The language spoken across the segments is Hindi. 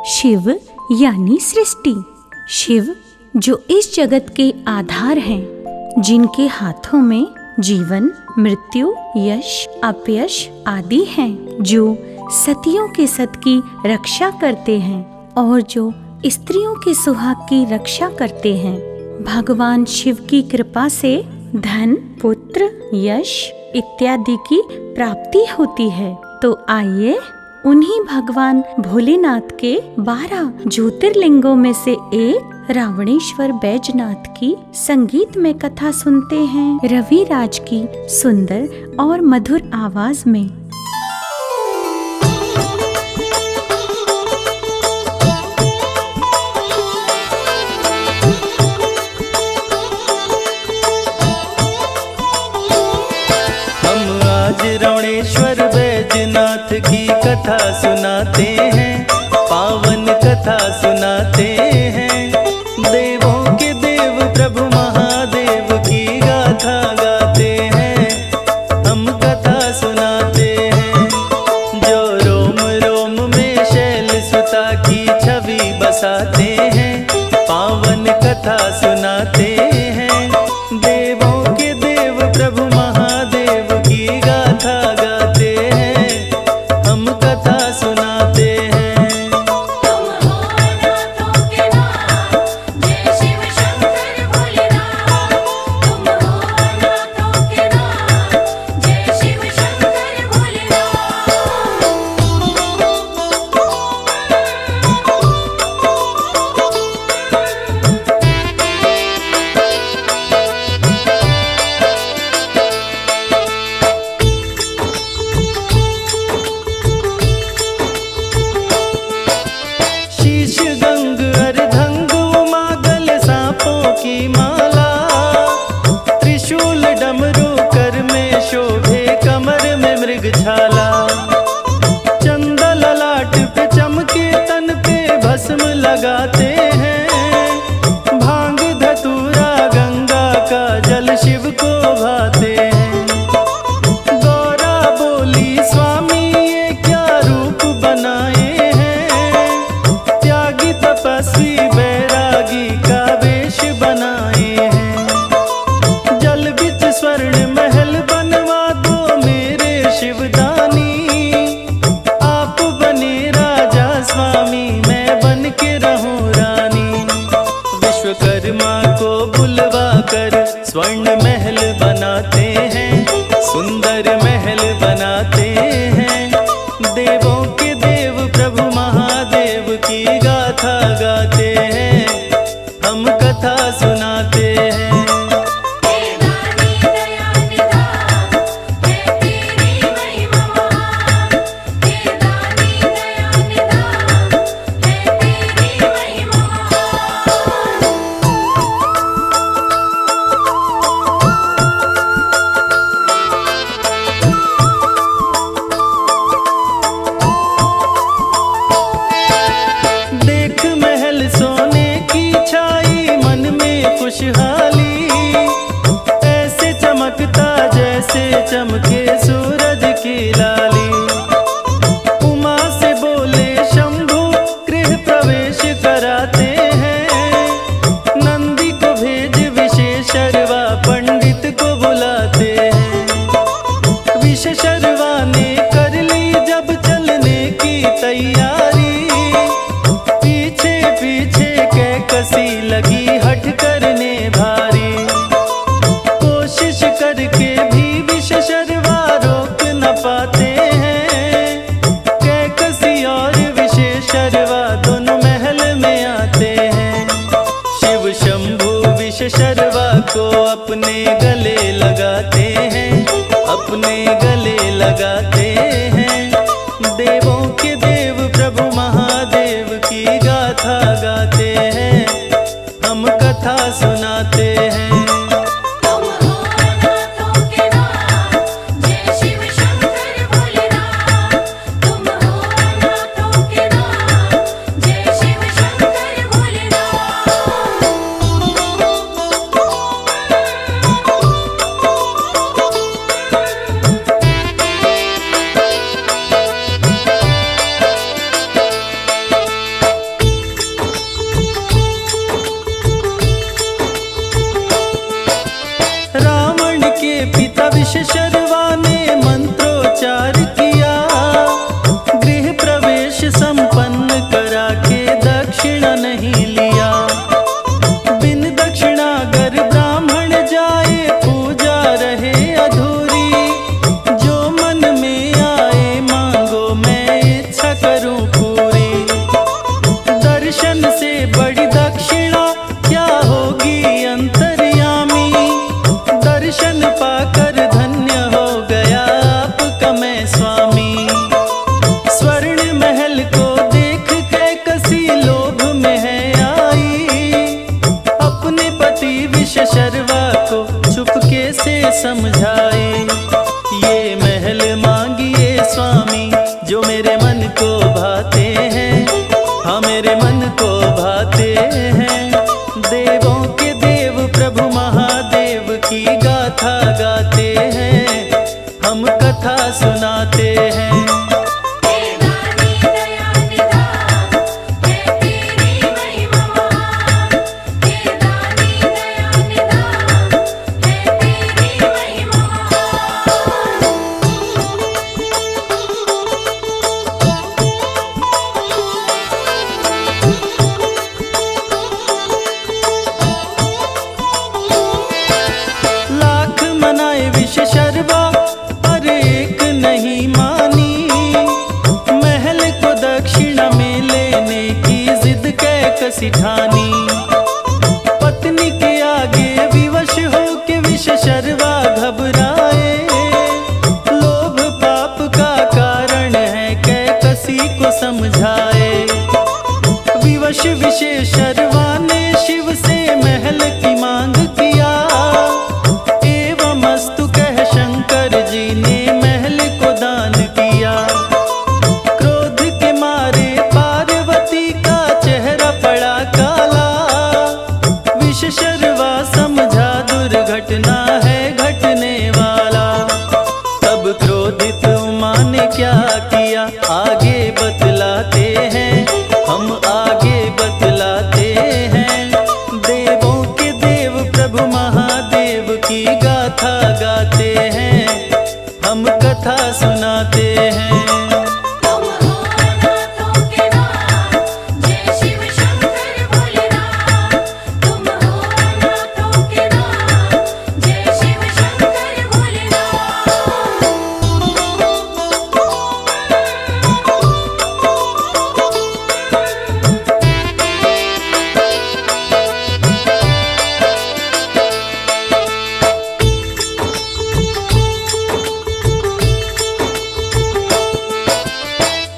शिव यानी सृष्टि। शिव जो इस जगत के आधार हैं, जिनके हाथों में जीवन, मृत्यु, यश, अपयश आदि हैं, जो सतियों के सत की रक्षा करते हैं और जो स्त्रियों के सुहाग की रक्षा करते हैं। भगवान शिव की कृपा से धन, पुत्र, यश इत्यादि की प्राप्ति होती है। तो आइए उन्हीं भगवान भोलेनाथ के 12 ज्योतिर्लिंगों में से एक रावणेश्वर बैजनाथ की संगीत में कथा सुनते हैं रवि राज की सुंदर और मधुर आवाज में। आज रावणेश्वर बैजनाथ की कथा सुनाते हैं, पावन कथा सुनाते हैं। देवों के देव प्रभु महादेव की गाथा गाते हैं, हम कथा सुनाते हैं। जो रोम रोम में शैल सुता की छवि बसाते हैं, पावन कथा सुनाते हैं। देवों के देव प्रभु महादेव की गाथा गाते हैं, हम कथा सुनाते हैं। तुम हो नाथों के नाथ, जय शिव शंकर भोलेनाथ। तुम हो नाथों के नाथ, जय शिव शंकर भोलेनाथ। शीश गंग अर्धंग उमागल सांपों की माला, त्रिशूल डमरू कर में शोभे कमर में मृग छाला। चंदा ललाट पे चमके तन पे भस्म लगाते हैं, भांग धतूरा गंगा का जल शिव को भाते हैं। गौरा बोली स्वामी ये क्या रूप बनाए हैं, त्यागी तपस्वी बैरागी का वेश बनाए हैं। जल बिच स्वर्ण महल बनवा दो मेरे शिवदानी, आप बने राजा स्वामी मैं बन के रहूं रानी। विश्वकर्मा को बुलवा कर स्वर्ण महल बनाते हैं, सुंदर महल बनाते हैं। देवों के देव प्रभु महादेव की गाथा गाते हैं, हम कथा सुनाते हैं। हे दानी दया निधान, है तेरी महिमा महान। हे दानी दया निधान, है तेरी महिमा महान। देख महल सोने की छाई मन में खुशहाली, ऐसे चमकता जैसे चमके सूरज की लाली। उमा से बोले शंभु गृह प्रवेश कराते हैं, नंदी को भेज विशेषरवा पंडित को बुलाते हैं। विशेषरवा ने कर ली जब चलने की तैयारी, पीछे पीछे कैकसी लगी हठ करने भारी। कोशिश करके भी विशेषरवा रोक न पाते हैं, कैकसी और विशेषरवा दोनों महल में आते हैं। शिव शंभु विशेषरवा को अपने गले लगाते हैं, अपने गले लगाते हैं। देवों के देव प्रभु महादेव की गाथा गाते हैं, हम कथा सुनाते हैं। तुम हो नाथों के नाथ, जय शिव शंकर भोलेनाथ। तुम हो नाथों के नाथ, जय शिव शंकर भोलेनाथ। मन को भाते हैं, हाँ मेरे मन को भाते हैं। देवों के देव प्रभु महादेव की गाथा गाते हैं, हम कथा सुनाते हैं। हे दानी दया निधान, है तेरी महिमा महान। हे दानी दया निधान, है तेरी महिमा महान। लाख मनाए विष शर्बा पर एक नहीं मानी, महल को दक्षिणा में लेने की जिद कैकसी ठानी। पत्नी के आगे विवश हो के विष शर्बा घबराए, लोभ पाप का कारण है कैकसी को समझाए। विवश विशेष शर्वा ने शिव से महल की मांग किया, एवं अस्तु कह शंकर जी ने महल को दान किया। क्रोध के मारे पार्वती का चेहरा पड़ा काला, विष शर्वा समझा दुर्घटना है घटने वाला। तब क्रोधित उमा ने क्या किया आगे बतलाते हैं, हम आगे बतलाते हैं। देवों के देव प्रभु महादेव की गाथा गाते हैं, हम कथा सुनाते हैं। तुम हो नाथों के नाथ, जय शिव शंकर भोलेनाथ। तुम हो नाथों के नाथ, जय शिव शंकर भोलेनाथ।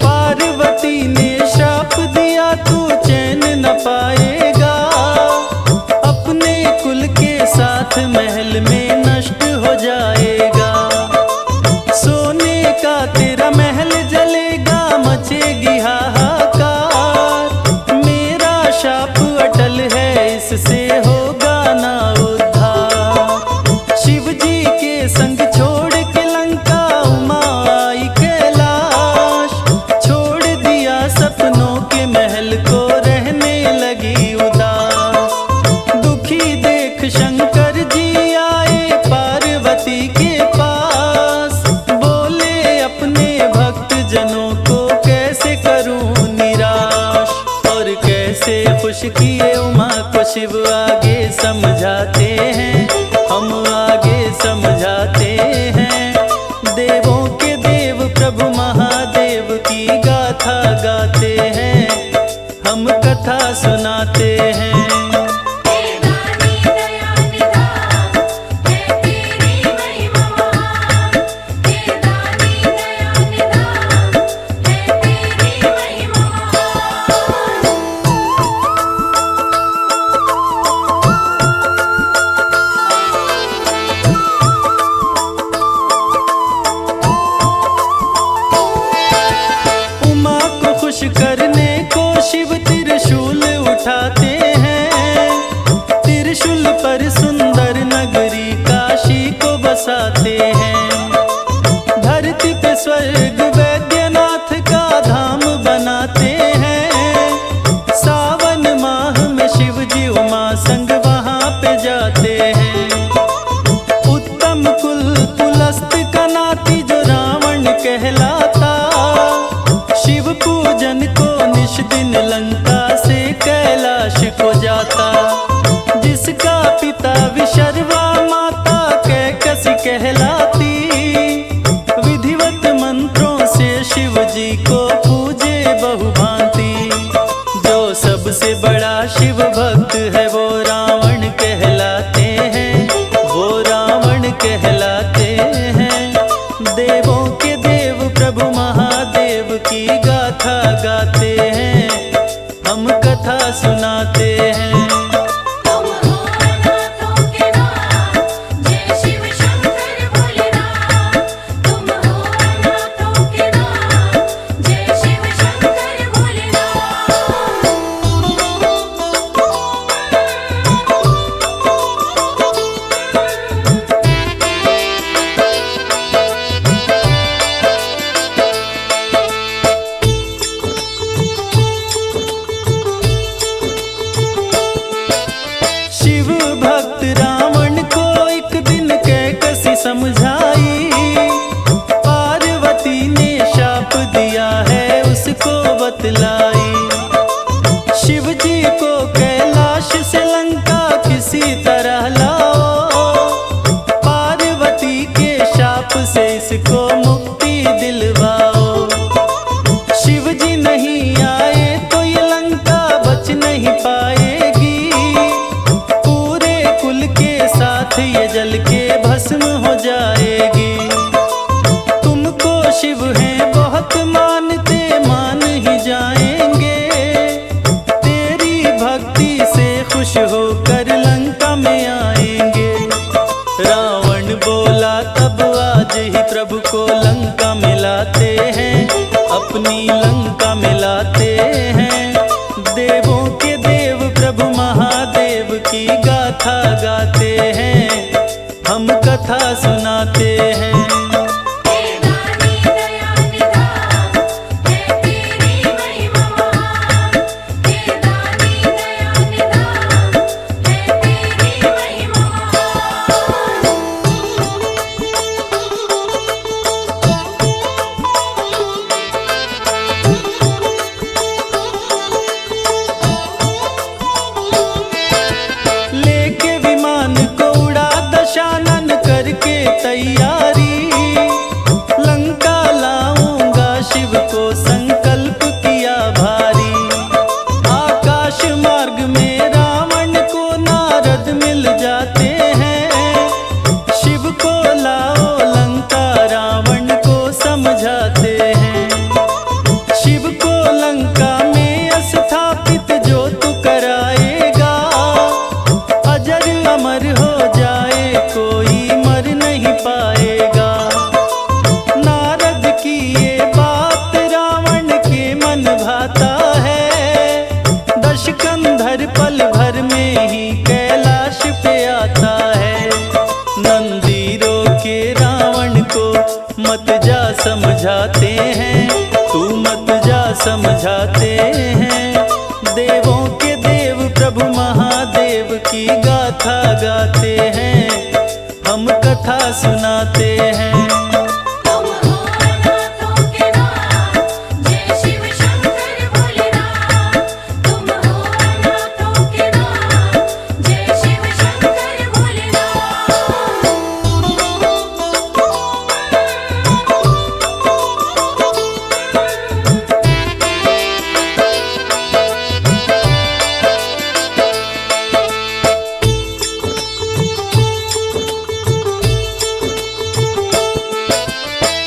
पार्वती ने शाप दिया तू चैन न पाएगा, अपने कुल के साथ महल में नष्ट हो जाएगा। सोने का तेरा महल जलेगा, मचेगी हाहाकार। मेरा शाप अटल है, इससे होगा ना उद्धार। शिव जी के संग छोड़ के लंका उमा आई कैलाश, छोड़ दिया सपनों के महल को रहने लगी उदास। दुखी देख शंकर जी आए पार्वती के पास, बोले अपने भक्त जनों को कैसे करूं निराश। और कैसे खुश किए उमा को शिव आगे समझाते हैं, हम आगे समझाते हैं। देवों के देव प्रभु महादेव की गाथा गाते हैं, हम कथा सुनाते हैं। हे दानी दया निधान, है तेरी महिमा महान। हे दानी दया निधान, है तेरी महिमा महान। अपनी लंका में लाते हैं। देवों के देव प्रभु महादेव की गाथा गाते हैं, हम कथा सुनाते हैं। हे दानी दया निधान, है तेरी महिमा महान। हे दानी दया निधान, है तेरी महिमा महान। लेके विमान को उड़ा दशानन करके तैयारी, लंका लाऊंगा शिव को संकल्प किया भारी। आकाश मार्ग में रावण को नारद मिल जाते हैं, शिव को लाओ लंका रावण को समझाते हैं। शिव को लंका में स्थापित जो तू कराएगा, अजर अमर हो जाए कोई मर नहीं पाएगा। नारद की ये बात रावण के मन भाता है, दशकंधर पल भर में ही कैलाश पे आता है। नंदी रोके रावण को मत जा समझाते हैं, तू मत जा समझाते हैं। देवों के देव प्रभु महादेव की गाथा गाते हैं, हम कथा सुनाते हैं। तुम हो नाथों के नाथ, जय शिव शंकर भोलेनाथ। तुम हो नाथों के नाथ, जय शिव शंकर भोलेनाथ।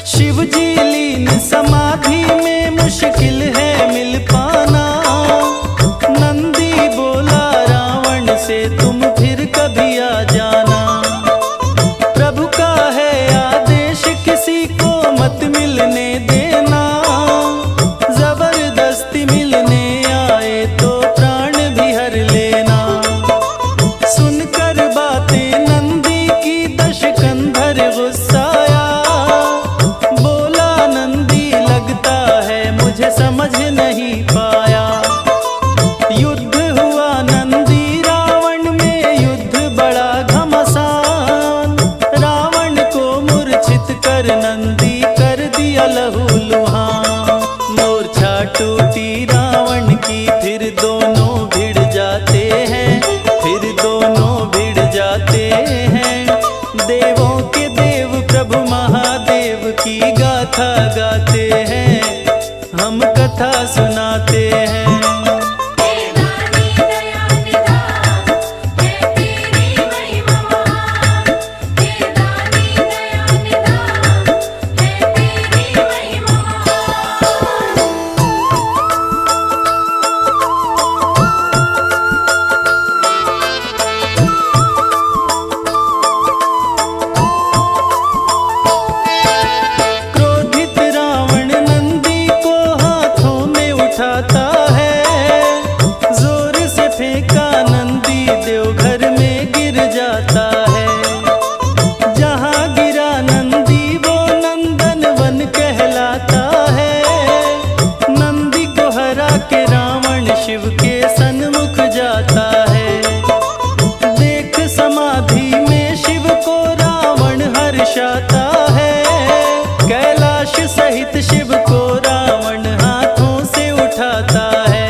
शिव जी लीन समाधि में मुश्किल है मिल पाना। नंदी बोला रावण से तुम फिर कभी आ जाना। प्रभु का है आदेश किसी को मत मिलने देना, जबरदस्ती मिलने आए तो प्राण भी हर लेना। सुनकर बातें नंदी की दशकंधर गुस्साया, बोला नंदी लगता है मुझे समझ नहीं पाया। युद्ध हुआ नंदी रावण में, युद्ध बड़ा घमसान। रावण को मूर्छित कर नंदी कर दिया लहूलुहान। मोर्छा टूटी रावण की, फिर दोनों भिड़ जाते हैं, फिर दोनों भिड़ जाते हैं। देवों के देव प्रभु महादेव की गाथा गाते हैं, हम कथा सुनाते हैं। हे दानी दया निधान, है तेरी महिमा महान। हे दानी दया निधान, है तेरी महिमा महान। क्रोधित रावण नंदी को हाथों में उठाता है, जोर से फेंका नंदी देवघर में गिर जाता है। जहाँ गिरा नंदी वो नंदन वन कहलाता है। नंदी को हरा के रावण शिव के सन्मुख जाता है। देख समाधि में शिव को रावण हर्षाता है। कैलाश सहित शिव को रावण हाथों से उठाता है।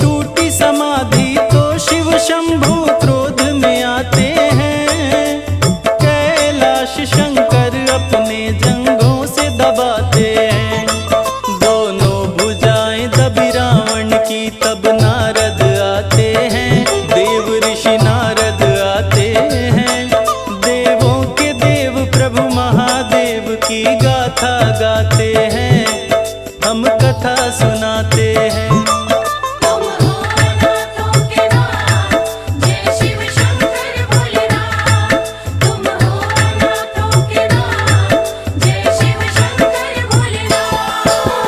टूटी समाधि तो शिव शंभु क्रोध में आते हैं। कैलाश शंकर अपने जंघों से दबाते हैं। दोनों भुजाएं दबी रावण की, तब नारद आते हैं, देव ऋषि नारद आते हैं। देवों के देव प्रभु महादेव की गाथा गाते हैं, हम कथा सुनाते हैं। तुम हो नाथों के नाथ, जय शिव शंकर भोलेनाथ। तुम हो नाथों के नाथ, जय शिव शंकर भोलेनाथ।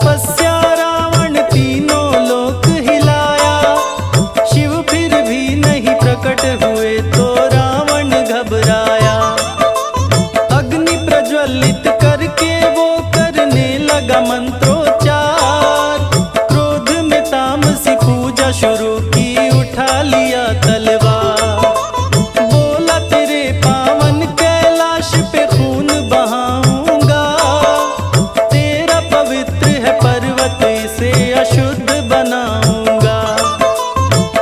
तपस्या रावण तीनों लोक हिलाया, शिव फिर भी नहीं प्रकट हुए तो रावण घबराया। अग्नि प्रज्वलित करके वो करने लगा मंत्रोच्चार, क्रोध में तामसी पूजा शुरू की, उठा लिया तलवार। बोला तेरे पावन कैलाश पे खून बहाऊंगा, तेरा पवित्र है पर्वत इसे अशुद्ध बनाऊंगा।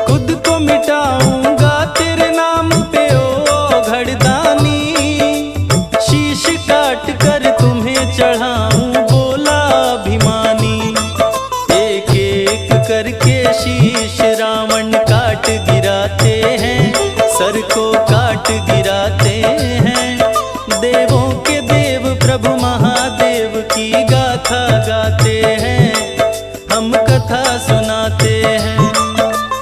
खुद को मिटाऊंगा तेरे नाम पे ओ घड़दानी, शीश काट कर तुम्हें चढ़ाऊं बोला अभिमानी। एक एक करके शीश रावण काट गिराते हैं, सर को काट गिराते हैं। देवों के देव प्रभु महादेव की गाथा गाते हैं, हम कथा सुनाते हैं।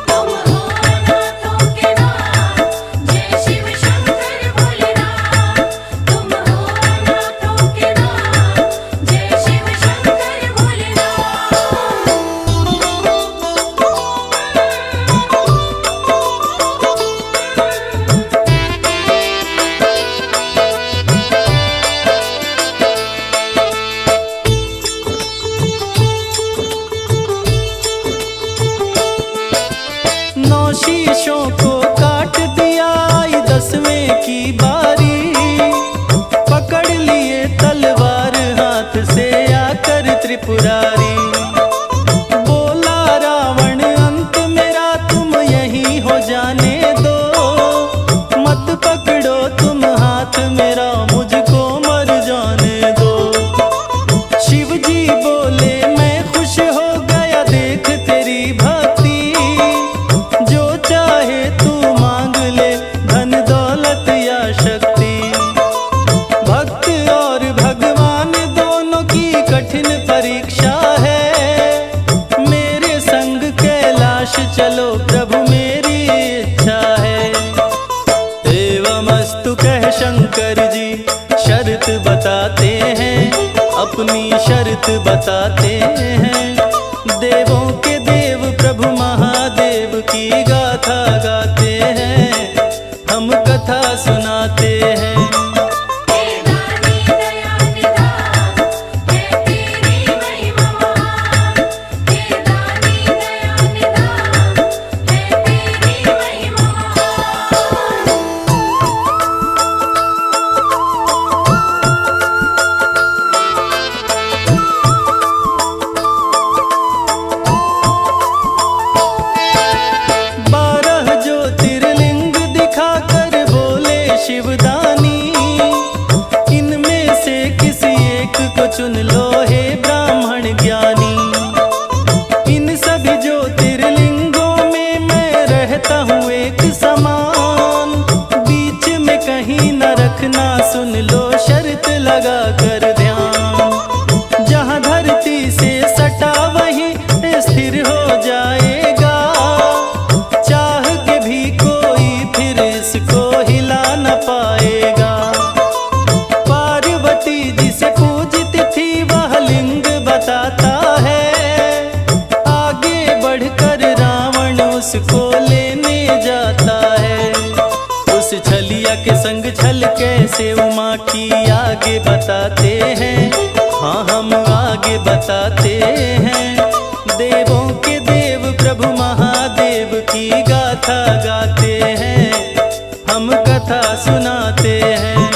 तुम हो नाथों के नाथ, जय शिव शंकर भोलेनाथ। तुम हो नाथों के नाथ, जय शिव शंकर भोलेनाथ। नौ शीशों को काट दिया, आई 10वें की बारी। पकड़ लिए तलवार हाथ से आकर त्रिपुरारी। बोला रावण अंत मेरा तुम यहीं हो जाने दो, मत पकड़ो तुम हाथ मेरा मुझको मर जाने दो। शिव जी बोले मैं खुश हो गया देख तेरी भक्ति, जो चाहे तू मांग ले धन दौलत या शक्ति। भक्त और भगवान दोनों की कठिन परीक्षा है, मेरे संग कैलाश चलो प्रभु मेरी इच्छा है। एवमस्तु कह शंकर जी शर्त बताते हैं, अपनी शर्त बताते हैं। देवों के देव प्रभु महादेव की गाथा गाते हैं, हम कथा सुनाते हैं। हे दानी दया निधान, है तेरी महिमा महान। हे दानी दया निधान, है तेरी महिमा महान। बारह ज्योतिर्लिंग दिखाकर बोले शिवदानी, इनमें से किसी एक को चुन लो हे ब्राह्मण ज्ञानी। इन सभी ज्योतिर्लिंगों में मैं रहता हूँ एक समान, बीच में कहीं न रखना सुन लो शर्त लगा कर ध्यान। जहाँ धरती से सटा वहीं स्थिर हो जाएगा, चाह के भी कोई फिर इसको हिला न पाएगा। पार्वती जिसे पूजती थी वह लिंग बताता है, आगे बढ़कर रावण उसको लेने जाता है। उस छलिया के संग छल कैसे उमा की आगे बताते हैं, हाँ हम आगे बताते हैं। देवों के देव प्रभु महादेव की गाथा गाते हैं, हम कथा सुनाते हैं।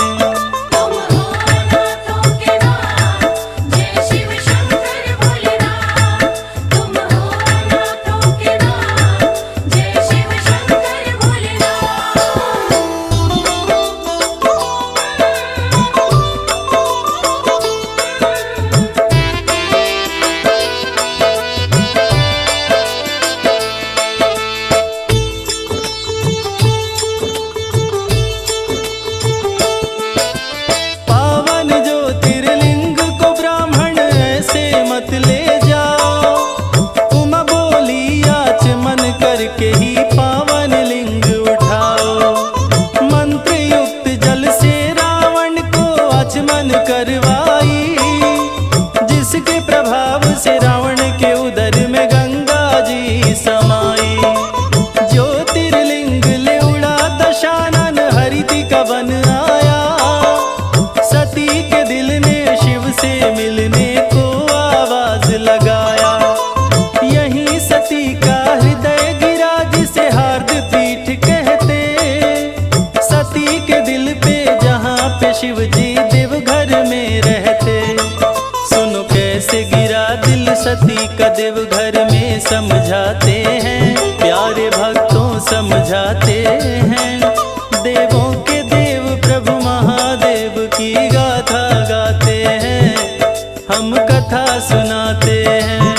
तुम हो नाथों के नाथ, जय शिव शंकर भोलेनाथ। तुम हो नाथों के नाथ, जय शिव शंकर भोलेनाथ। आचमन करवाई, जिसके प्रभाव से समझाते हैं, प्यारे भक्तों समझाते हैं। देवों के देव प्रभु महादेव की गाथा गाते हैं, हम कथा सुनाते हैं।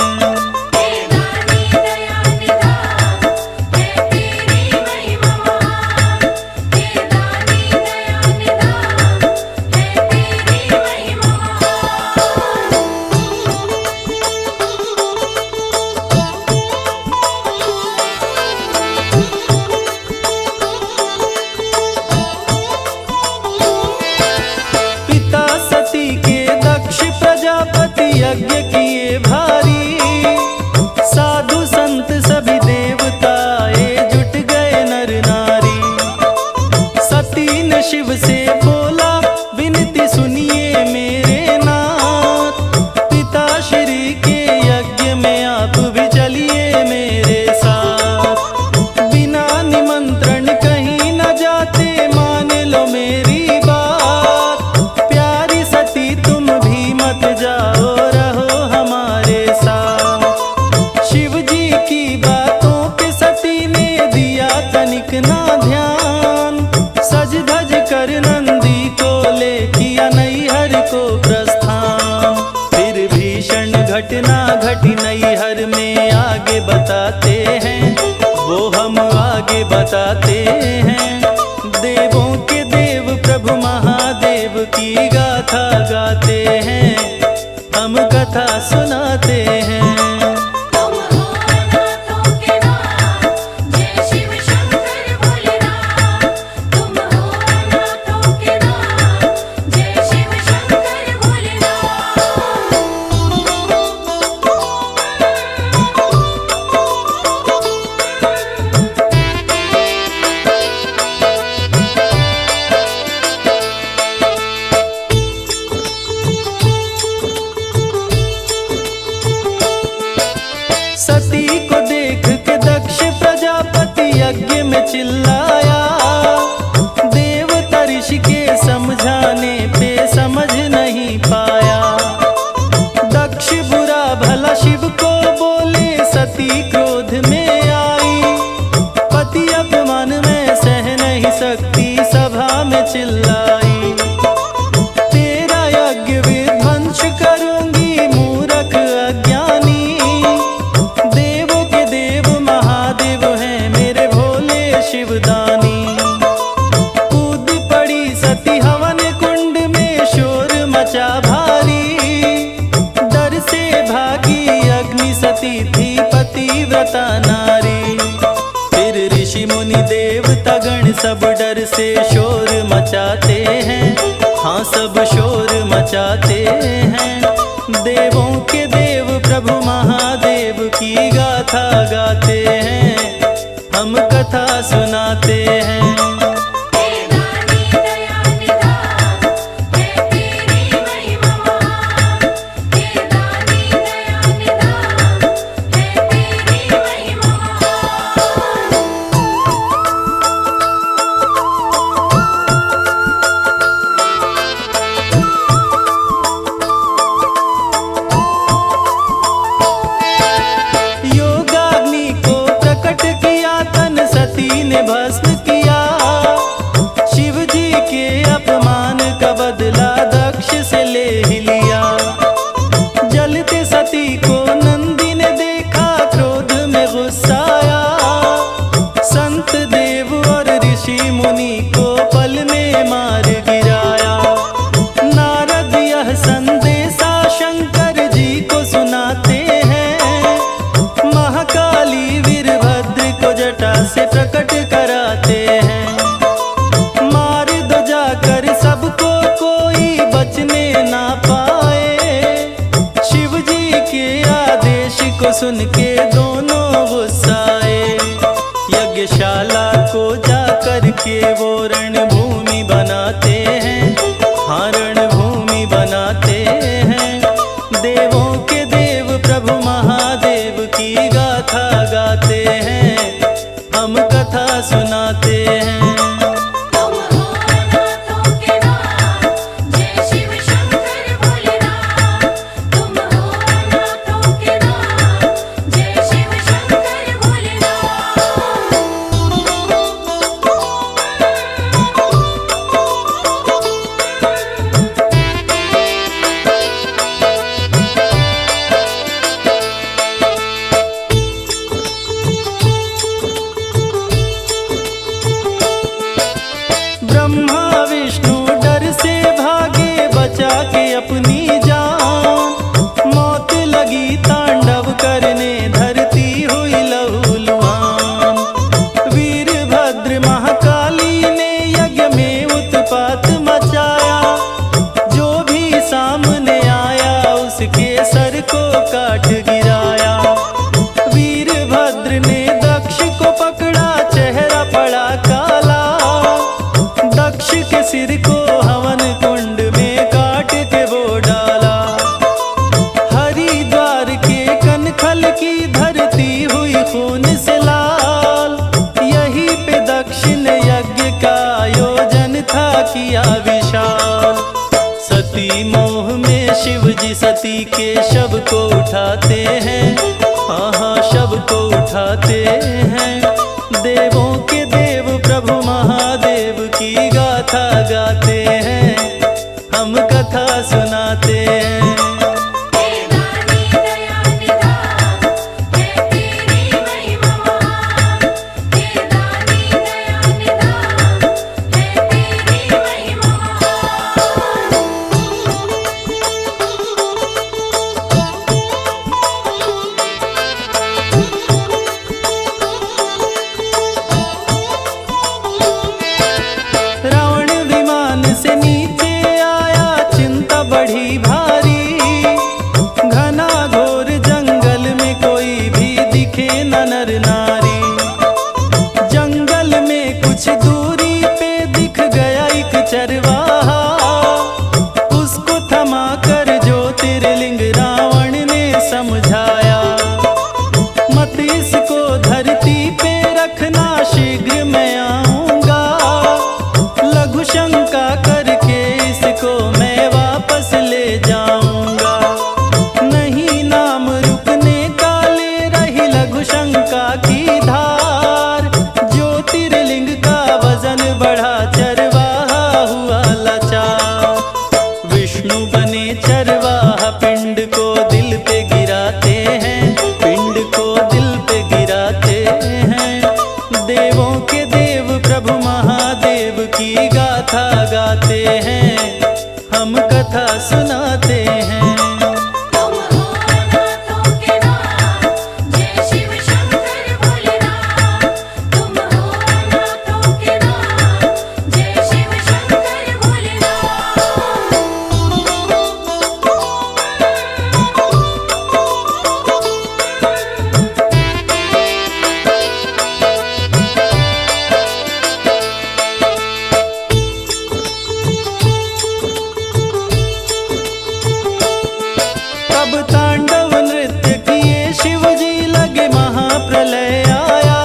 हे दानी दया निधान, है तेरी महिमा महान। हे दानी दया निधान, है तेरी महिमा महान। पिता सती के दक्ष प्रजापति यज्ञ किए भारी, साधु संत सभी देवताए जुट गए नर नारी। सती ने शिव से बोला विनती सुनिए मेरे नाथ, पिता श्री के यज्ञ में आप भी चलिए मेरे साथ। बिना निमंत्रण कहीं न जाते, मान लो मेरी बात। प्यारी सती तुम भी मत जाओ, रहो हमारे साथ। शिव जी की बातों पे सती ने दिया तनिक ना ध्यान, सज धज कर नंदी को ले किया नैहर को प्रस्थान। फिर भीषण घटना घटी नैहर में, आगे बताते हैं वो हम आगे बताते हैं। देवों के देव प्रभु महादेव की गाथा गाते हैं, हम कथा सुनाते हैं। तुम हो नाथों के नाथ, जय शिव शंकर भोलेनाथ। तुम हो नाथों के नाथ, जय शिव शंकर भोलेनाथ। सती को देख के दक्ष प्रजापति यज्ञ में चिल्लाया, देवता ऋषि के समझाने पे समझ नहीं पाया। दक्ष बुरा भला शिव को बोले, सती क्रोध में आई। पति अपमान में सह नहीं सकती, सभा में चिल्लाई। तेरा यज्ञ विध्वंस करूंगी, मूर्ख अज्ञानी। देवों के देव महादेव हैं मेरे भोले शिवदानी। कूद पड़ी सती हवन कुंड में, शोर मचा भारी। डर से भागी अग्नि सती थी पतिव्रता नारी। फिर ऋषि मुनि देवता गण सब डर से शोर मचाते हैं, हाँ सब शोर मचाते हैं। देवों के देव प्रभु महादेव की गाथा गाते हैं, हम कथा सुनाते हैं। हे दानी दया निधान, है तेरी महिमा महान। हे दानी दया निधान, है तेरी महिमा महान। योगाग्नि को प्रकट किया, तन सती ने भस्म किया। शिव जी के अपमान का बदला दक्ष से ले ही लिया। जलते सती को नंदी ने देखा, क्रोध में गुस्साया। संत देव और ऋषि मुनि को पल में मार गिराया। नारद यह संदेशा शंकर जी को सुनाते हैं, महाकाली वीरभद्र को जटा से प्रकट कराते हैं। मार दो जाकर सबको, कोई बचने ना पाए। शिव जी के आदेश को सुन के दोनों गुस्साए। यज्ञशाला को जाकर के वो रणभूमि बनाते हैं, हाँ रणभूमि बनाते हैं। देवों के देव प्रभु महादेव की गाथा गाते हैं, हम कथा सुनाते हैं। तुम हो नाथों के नाथ, जय शिव शंकर भोलेनाथ। तुम हो नाथों के नाथ, जय शिव शंकर काट गिराया। वीरभद्र ने दक्ष को पकड़ा, चेहरा पड़ा काला। दक्ष के सिर को हवन कुंड में काट के वो डाला। हरिद्वार के कनखल की धरती हुई खून से लाल। यहीं पे दक्ष ने यज्ञ का आयोजन था किया विशाल। सती मोह में शिव जी सती के शव को उठाते हैं, हाँ हाँ शव को उठाते हैं। देवों के देव प्रभु महादेव की गाथा गाते हैं, हम कथा सुनाते हैं। हे दानी दया निधान, है तेरी महिमा महान। हे दानी दया निधान, है तेरी महिमा रावण विमान से नीचे आया, चिंता बढ़ी भारी। घना घोर जंगल में कोई भी दिखे न नर नारी। जंगल में कुछ दूरी पे दिख गया एक चरवाहा। उसको थमा कर ज्योतिर्लिंग रावण ने समझाया। मत इसको धरती पे रखना, शीघ्र मैं आऊंगा। लघु शंका करके इसको मैं वापस ले जाऊंगा। नहीं नाम रुकने का, ले रही लघु शंका की धार। ज्योतिर्लिंग का वजन बढ़ा, चरवाहा हुआ लाचार। विष्णु बने चरवाहा, पिंड को दिल पे गिराते हैं, पिंड को दिल पे गिराते हैं। देवों के देव प्रभु महादेव की गाथा गाते हैं, हम कथा सुनाते हैं। तुम हो नाथों के नाथ, जय शिव शंकर भोलेनाथ। तुम हो नाथों के नाथ, जय शिव शंकर भोलेनाथ। तब तांडव नृत्य किए शिव जी, लगे महाप्रलय आया।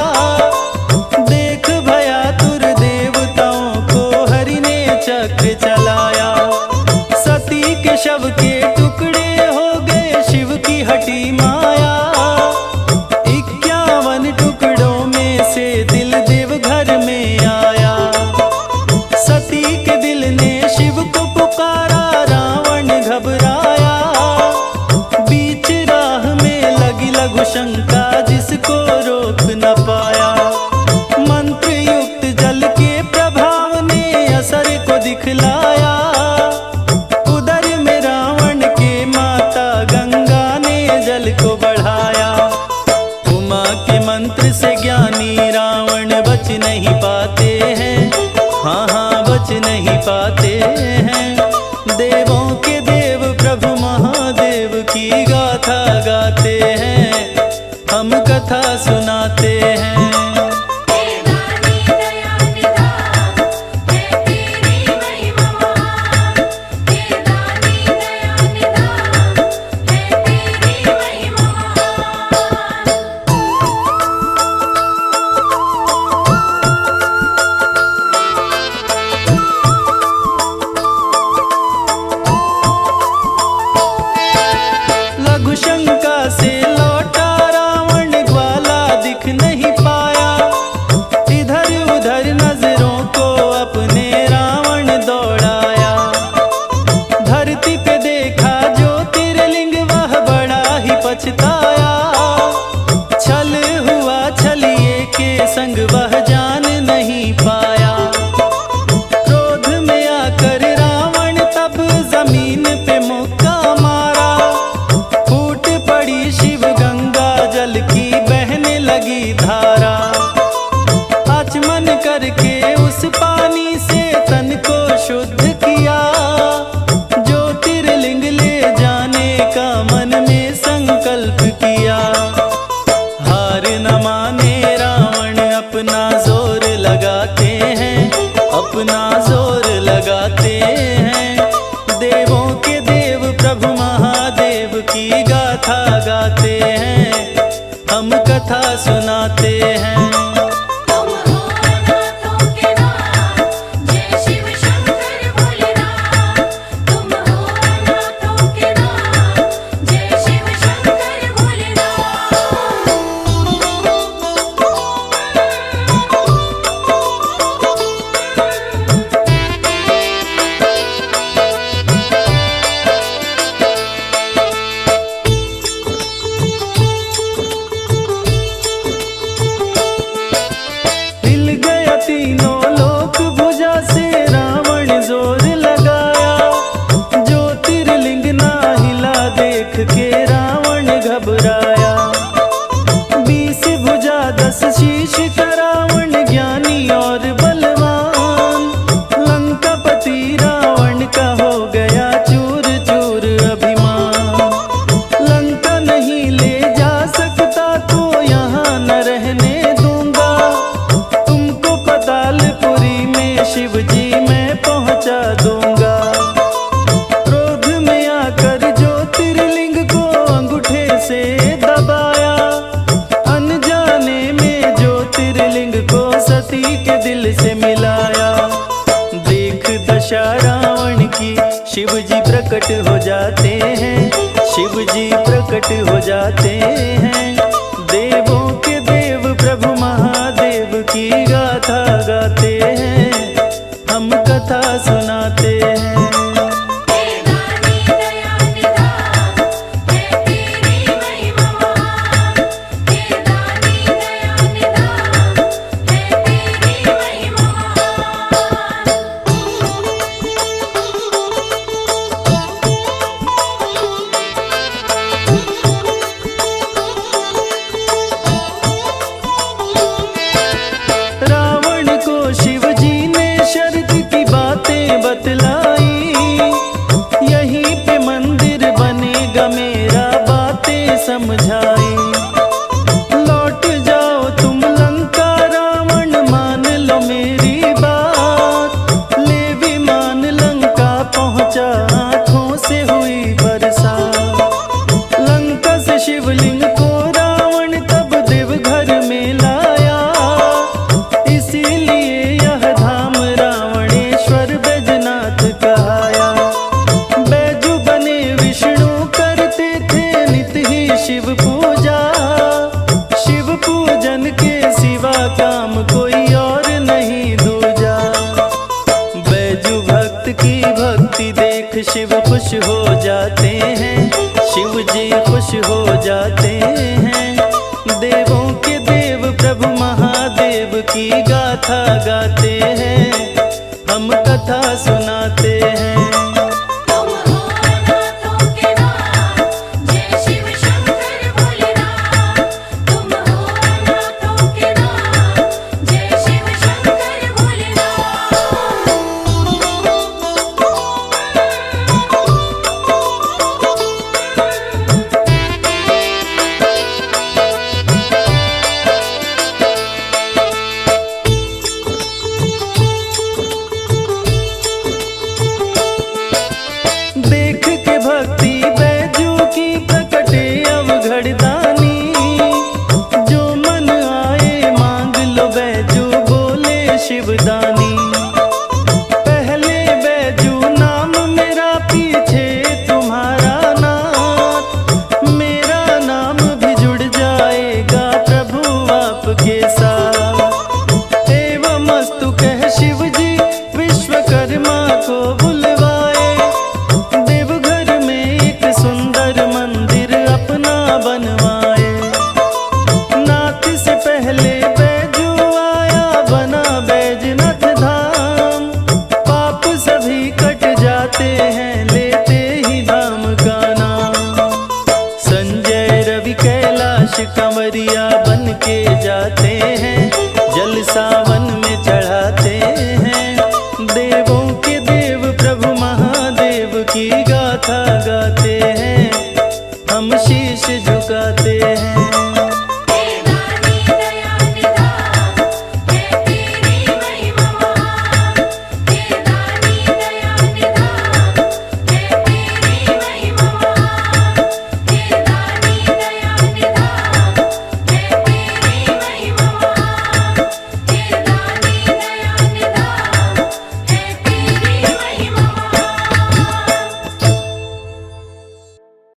देख भयातुर देवताओं को हरि ने चक्र चलाया। सती के शव के टुकड़े हो गए, शिव की हटी माया। 51 टुकड़ों में से दिल देवघर में आया। सती के दिल ने शिव को पुकारा, रावण घबराया। बीच राह में लगी लघु शंका, जिसको रोक न पाया। मंत्र युक्त जल के प्रभाव ने असर को दिखलाया। उदर में रावण प्रकट हो जाते हैं, शिव जी प्रकट हो जाते हैं। देवों के देव प्रभु महादेव की गाथा गाते हैं, हम कथा सुनाते हैं। हे दानी दया निधान, है तेरी महिमा महान। हे दानी दया निधान, है तेरी महिमा महान। रावण को शिव जी ने शर्त की बातें बतलाई, यहीं पे मंदिर बनेगा मेरा, बातें समझाई। लौट जाओ तुम लंका रावण, मान लो मेरी बात। ले विमान लंका पहुंचा, आंखों से हुई बरसात। लंका से शिवलिंग को रावण तब देवघर में लाया, इसीलिए यह धाम रावणेश्वर बैजनाथ कहाया। बैजू बने विष्णु करते थे नित ही शिव पूजा, शिव पूजन के सिवा काम कोई और नहीं दूजा। बैजू भक्त की भक्ति देख शिव खुश हो जाते हैं, शिव जी खुश हो जाते हैं। देवों के देव प्रभु महादेव की गाथा गाते हैं,